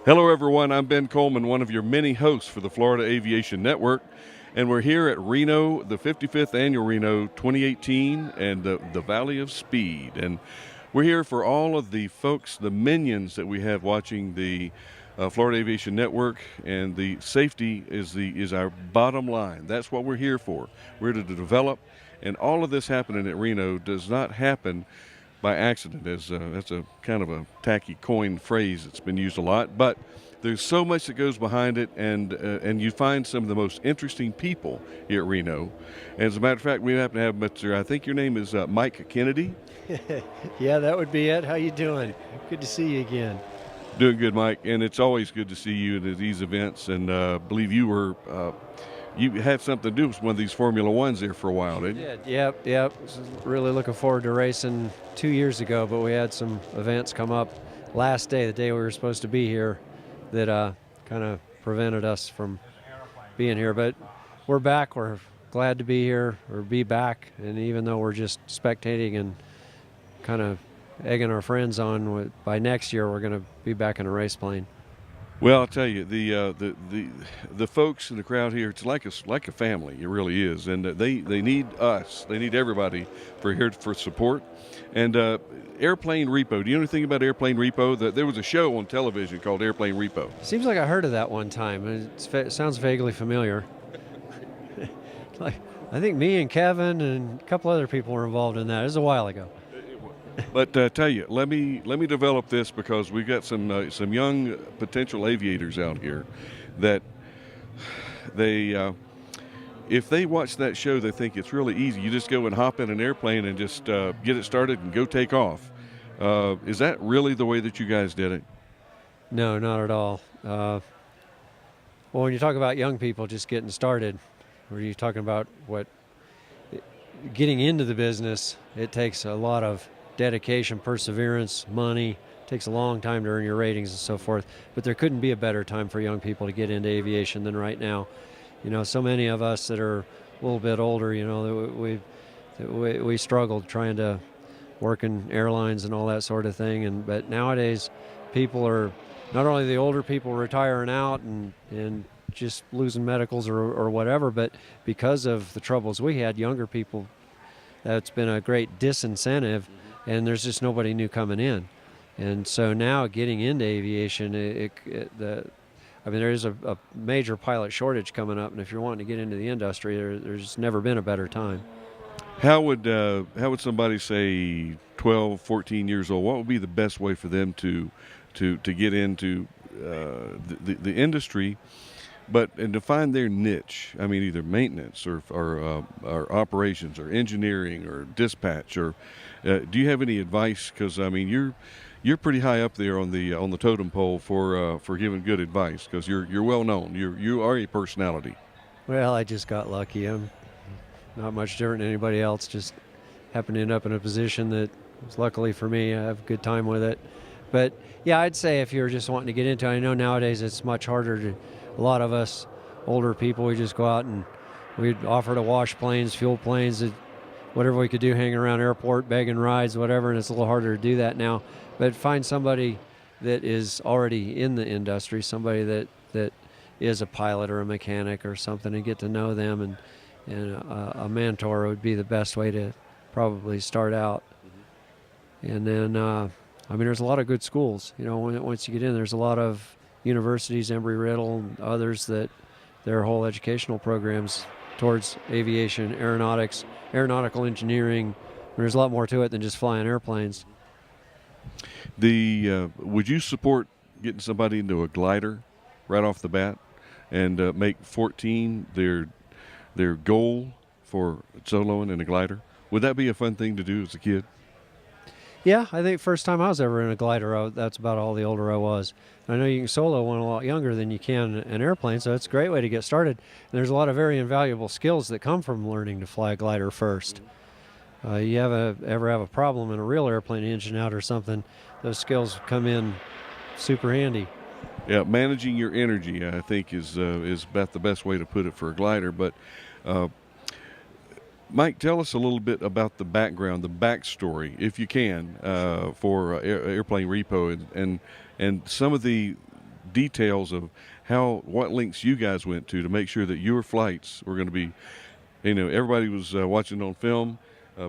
Hello, everyone. I'm Ben Coleman, one of your many hosts for the Florida Aviation Network, and we're here at Reno, the 55th Annual Reno 2018, and the Valley of Speed. And we're here for all of the folks, the minions that we have watching the Florida Aviation Network, and the safety is our bottom line. That's what we're here for. We're to develop, and all of this happening at Reno does not happen by accident. That's a kind of a tacky coined phrase that's been used a lot, but there's so much that goes behind it, and you find some of the most interesting people here at Reno. And as a matter of fact, we happen to have Mr. I think your name is Mike Kennedy. Yeah, that would be it. How you doing? Good to see you again. Doing good, Mike, and it's always good to see you at these events. And I believe you were you had something to do with one of these Formula Ones there for a while, didn't you? Yep. Really looking forward to racing 2 years ago, but we had some events come up last day, the day we were supposed to be here, that kind of prevented us from being here. But we're back. We're glad to be here or be back. And even though we're just spectating and kind of egging our friends on, by next year we're going to be back in a race plane. Well, I'll tell you, the folks in the crowd here, it's like a family. It really is, and they need us. They need everybody here for support. And Airplane Repo. Do you know anything about Airplane Repo? There was a show on television called Airplane Repo. Seems like I heard of that one time. It sounds vaguely familiar. I think me and Kevin and a couple other people were involved in that. It was a while ago. But tell you, let me develop this, because we've got some young potential aviators out here that if they watch that show, they think it's really easy. You just go and hop in an airplane and just get it started and go take off. Is that really the way that you guys did it? No, not at all. Well, when you talk about young people just getting started, or you're talking about getting into the business, it takes a lot of dedication, perseverance, money. It takes a long time to earn your ratings and so forth. But there couldn't be a better time for young people to get into aviation than right now. You know, so many of us that are a little bit older, you know, we struggled trying to work in airlines and all that sort of thing. But nowadays, people are, not only the older people retiring out and just losing medicals or whatever, but because of the troubles we had, younger people, that's been a great disincentive. And there's just nobody new coming in. And so now getting into aviation, there is a major pilot shortage coming up, and if you're wanting to get into the industry, there's never been a better time. How would somebody, say 12, 14 years old, what would be the best way for them to get into the industry, and to find their niche? I mean, either maintenance or operations or engineering or dispatch, or do you have any advice? Because I mean, you're pretty high up there on the totem pole for giving good advice, because you're well known. You are a personality. Well, I just got lucky. I'm not much different than anybody else. Just happened to end up in a position that was, luckily for me, I have a good time with it. But yeah, I'd say if you're just wanting to get into it, I know nowadays it's much harder. A lot of us older people, we just go out and we'd offer to wash planes, fuel planes, whatever we could do, hanging around airport, begging rides, whatever, and it's a little harder to do that now. But find somebody that is already in the industry, somebody that is a pilot or a mechanic or something, and get to know them, and a mentor would be the best way to probably start out. And then, there's a lot of good schools. You know, once you get in, there's a lot of universities, Embry-Riddle and others, that their whole educational programs towards aviation, aeronautics, aeronautical engineering. There's a lot more to it than just flying airplanes. Would you support getting somebody into a glider right off the bat and make 14 their goal for soloing in a glider? Would that be a fun thing to do as a kid? Yeah, I think first time I was ever in a glider, that's about all the older I was. I know you can solo one a lot younger than you can an airplane, so it's a great way to get started. And there's a lot of very invaluable skills that come from learning to fly a glider first. You ever have a problem in a real airplane engine out or something, those skills come in super handy. Yeah, managing your energy, I think, is about the best way to put it for a glider. But Mike, tell us a little bit about the background, the backstory, if you can, for Airplane Repo, and some of the details of what lengths you guys went to make sure that your flights were going to be, everybody was watching on film,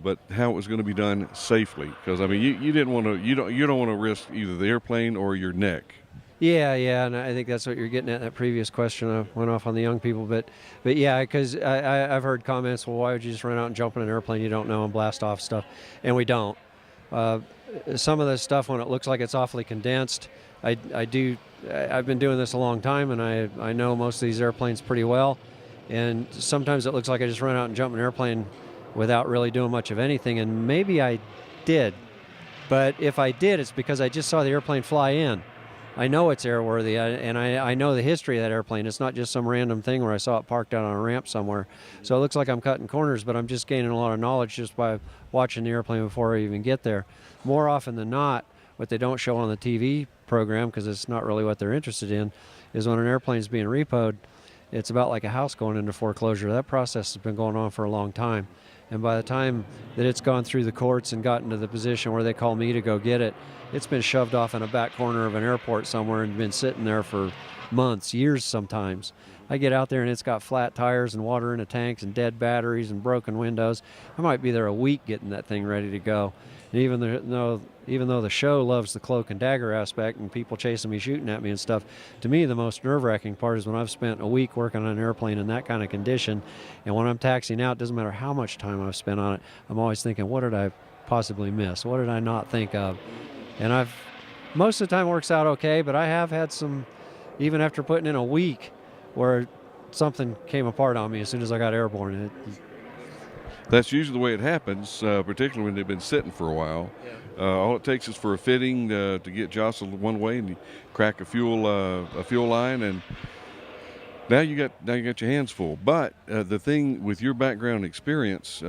but how it was going to be done safely. Because I mean, you didn't want to, you don't want to risk either the airplane or your neck. Yeah, and I think that's what you're getting at in that previous question. I went off on the young people, but yeah, because I've heard comments, well, why would you just run out and jump in an airplane you don't know and blast off stuff? And we don't. Some of the stuff, when it looks like it's awfully condensed, I've been doing this a long time, and I know most of these airplanes pretty well. And sometimes it looks like I just run out and jump in an airplane without really doing much of anything, and maybe I did. But if I did, it's because I just saw the airplane fly in. I know it's airworthy, and I know the history of that airplane. It's not just some random thing where I saw it parked out on a ramp somewhere. So it looks like I'm cutting corners, but I'm just gaining a lot of knowledge just by watching the airplane before I even get there. More often than not, what they don't show on the TV program, because it's not really what they're interested in, is when an airplane's being repoed, it's about like a house going into foreclosure. That process has been going on for a long time. And by the time that it's gone through the courts and gotten to the position where they call me to go get it, it's been shoved off in a back corner of an airport somewhere and been sitting there for months, years sometimes. I get out there and it's got flat tires and water in the tanks and dead batteries and broken windows. I might be there a week getting that thing ready to go. And even though the show loves the cloak and dagger aspect and people chasing me, shooting at me and stuff, to me the most nerve-wracking part is when I've spent a week working on an airplane in that kind of condition, and when I'm taxiing out, it doesn't matter how much time I've spent on it, I'm always thinking, what did I possibly miss? What did I not think of? And most of the time it works out okay, but I have had some, even after putting in a week, where something came apart on me as soon as I got airborne. That's usually the way it happens, particularly when they've been sitting for a while. Yeah. All it takes is for a fitting to get jostled one way, and you crack a fuel line, and now you got your hands full. But the thing with your background experience,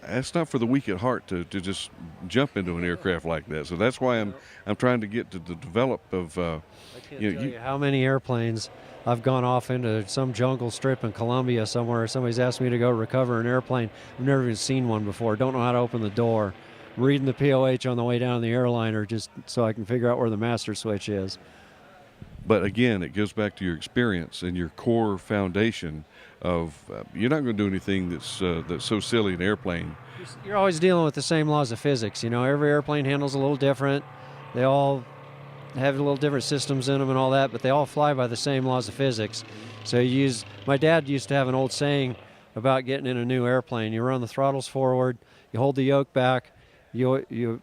that's not for the weak at heart to just jump into an aircraft like that. So that's why I'm trying to get to the develop of. I can't tell you how many airplanes I've gone off into some jungle strip in Colombia somewhere. Somebody's asked me to go recover an airplane. I've never even seen one before. Don't know how to open the door. I'm reading the POH on the way down the airliner just so I can figure out where the master switch is. But again, it goes back to your experience and your core foundation of you're not going to do anything that's so silly in an airplane. You're always dealing with the same laws of physics. Every airplane handles a little different. They all have a little different systems in them and all that, but they all fly by the same laws of physics. So my dad used to have an old saying about getting in a new airplane. You run the throttles forward, you hold the yoke back, you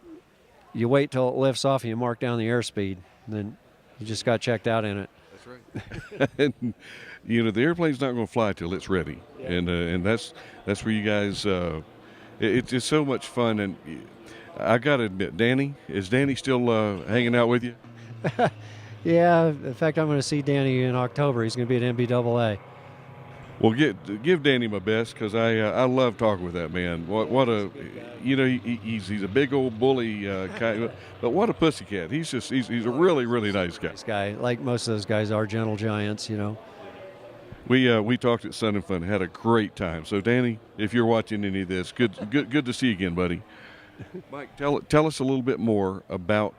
wait till it lifts off and you mark down the airspeed. Then you just got checked out in it. That's right. And, the airplane's not going to fly till it's ready. Yeah. And that's where you guys, it's just so much fun. And I got to admit, is Danny still hanging out with you? Yeah, in fact, I'm going to see Danny in October. He's going to be at MBAA. Well, give Danny my best, because I love talking with that man. What a he's a big old bully guy, but what a pussycat. He's a really, really nice guy. Nice guy, like most of those guys are, gentle giants. We talked at Sun and Fun, had a great time. So Danny, if you're watching any of this, good to see you again, buddy. Mike, tell us a little bit more about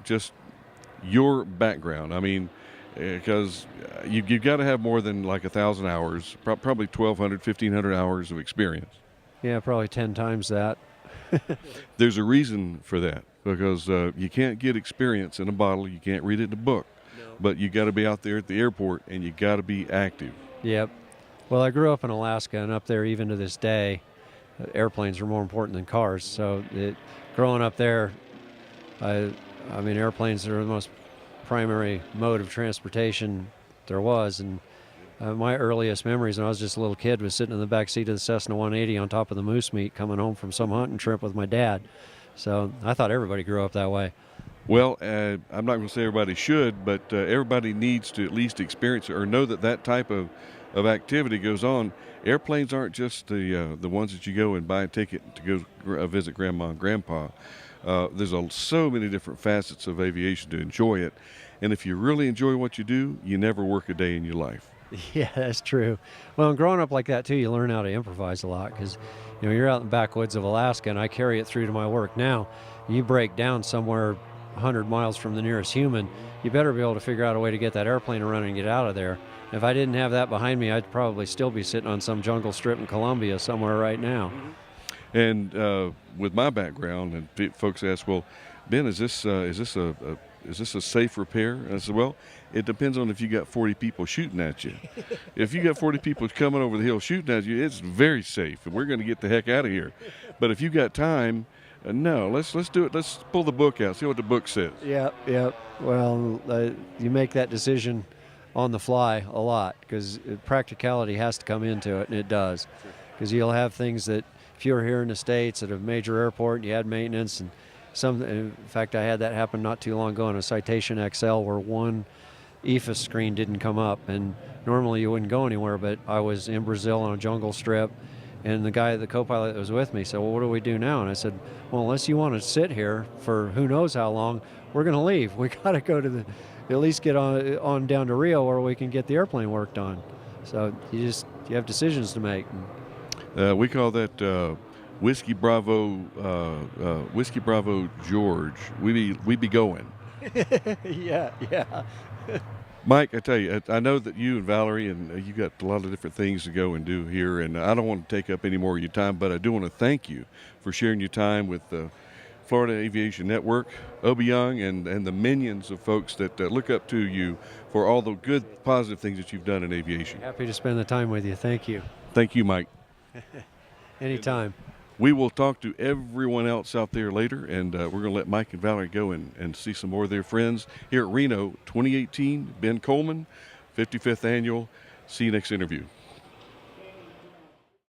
just your background. I mean, because you've got to have more than like 1,000 hours, probably 1,200, 1,500 hours of experience. Yeah, probably 10 times that. There's a reason for that, because you can't get experience in a bottle. You can't read it in a book. No. But you got to be out there at the airport, and you got to be active. Yep. Well, I grew up in Alaska, and up there, even to this day, airplanes are more important than cars. So growing up there, I mean, airplanes are the most primary mode of transportation there was. And my earliest memories when I was just a little kid was sitting in the back seat of the Cessna 180 on top of the moose meat coming home from some hunting trip with my dad. So I thought everybody grew up that way. Well, I'm not going to say everybody should, but everybody needs to at least experience it or know that type of activity goes on. Airplanes aren't just the ones that you go and buy a ticket to go visit Grandma and Grandpa. There's so many different facets of aviation to enjoy it. And if you really enjoy what you do, you never work a day in your life. Yeah, that's true. Well, and growing up like that, too, you learn how to improvise a lot, because you're out in the backwoods of Alaska, and I carry it through to my work now. You break down somewhere 100 miles from the nearest human, you better be able to figure out a way to get that airplane to run and get out of there. If I didn't have that behind me, I'd probably still be sitting on some jungle strip in Colombia somewhere right now. And with my background, and folks ask, well, Ben, is this a safe repair? And I said, well, it depends on if you got 40 people shooting at you. If you got 40 people coming over the hill shooting at you, it's very safe, and we're going to get the heck out of here. But if you got time, no, let's do it. Let's pull the book out, see what the book says. Yep. Well, you make that decision on the fly a lot because practicality has to come into it, and it does. Because you'll have things that if you were here in the States at a major airport and you had maintenance and in fact, I had that happen not too long ago on a Citation XL where one EFIS screen didn't come up, and normally you wouldn't go anywhere, but I was in Brazil on a jungle strip, and the co-pilot that was with me said, well, what do we do now? And I said, well, unless you want to sit here for who knows how long, we're going to leave. We got to go to at least get on down to Rio where we can get the airplane work done. So you have decisions to make. We call that Whiskey Bravo George. We be going. Yeah. Mike, I tell you, I know that you and Valerie and you got a lot of different things to go and do here, and I don't want to take up any more of your time, but I do want to thank you for sharing your time with the Florida Aviation Network, Young, and the minions of folks that look up to you for all the good, positive things that you've done in aviation. Happy to spend the time with you. Thank you. Thank you, Mike. Anytime. We will talk to everyone else out there later, and we're going to let Mike and Valerie go and see some more of their friends here at Reno 2018. Ben Coleman, 55th Annual. See you next interview.